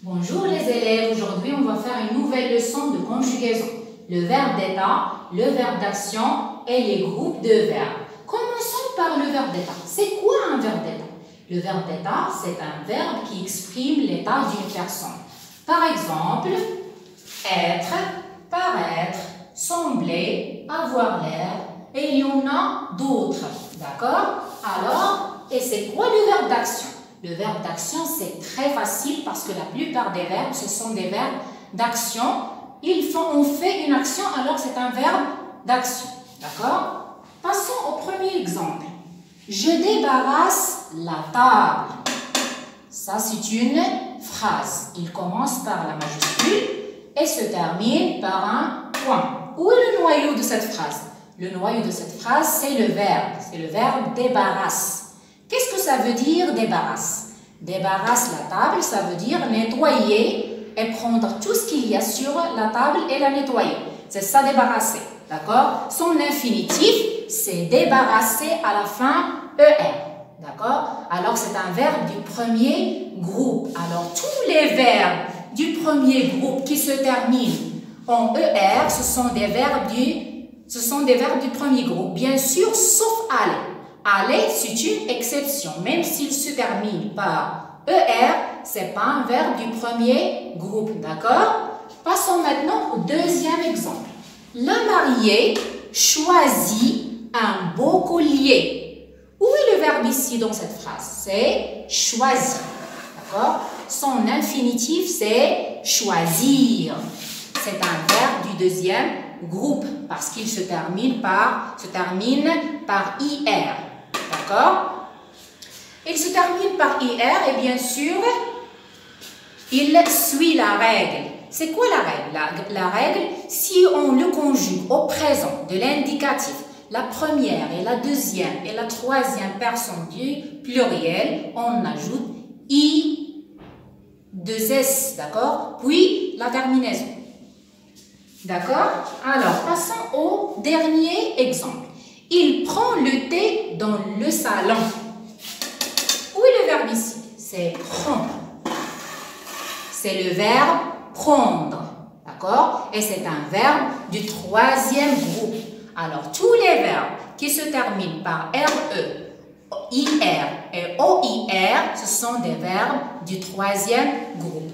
Bonjour les élèves, aujourd'hui on va faire une nouvelle leçon de conjugaison. Le verbe d'état, le verbe d'action et les groupes de verbes. Commençons par le verbe d'état. C'est quoi un verbe d'état? Le verbe d'état, c'est un verbe qui exprime l'état d'une personne. Par exemple, être, paraître, sembler, avoir l'air, et il y en a d'autres. D'accord? Alors, et c'est quoi le verbe d'action? Le verbe d'action, c'est très facile parce que la plupart des verbes, ce sont des verbes d'action. On fait une action, alors c'est un verbe d'action. D'accord? Passons au premier exemple. Je débarrasse la table. Ça, c'est une phrase. Il commence par la majuscule et se termine par un point. Où est le noyau de cette phrase? Le noyau de cette phrase, c'est le verbe. C'est le verbe débarrasse. Qu'est-ce que ça veut dire débarrasse? Débarrasse la table, ça veut dire nettoyer et prendre tout ce qu'il y a sur la table et la nettoyer. C'est ça débarrasser, d'accord? Son infinitif, c'est débarrasser à la fin ER, d'accord? Alors c'est un verbe du premier groupe. Alors tous les verbes du premier groupe qui se terminent en ER, ce sont des verbes du premier groupe, bien sûr, sauf aller. Aller, c'est une exception, même s'il se termine par ER, ce n'est pas un verbe du premier groupe, d'accord? Passons maintenant au deuxième exemple. La mariée choisit un beau collier. Où est le verbe ici dans cette phrase? C'est choisir, d'accord? Son infinitif, c'est choisir. C'est un verbe du deuxième groupe parce qu'il se termine par IR. D'accord? Il se termine par IR et bien sûr, il suit la règle. C'est quoi la règle? La règle, si on le conjugue au présent de l'indicatif, la première et la deuxième et la troisième personne du pluriel, on ajoute I, 2S, d'accord? Puis la terminaison. D'accord? Alors, passons au dernier exemple. Il prend le thé dans le salon. Où est le verbe ici? C'est prendre. C'est le verbe prendre. D'accord? Et c'est un verbe du troisième groupe. Alors, tous les verbes qui se terminent par RE, IR et OIR, ce sont des verbes du troisième groupe.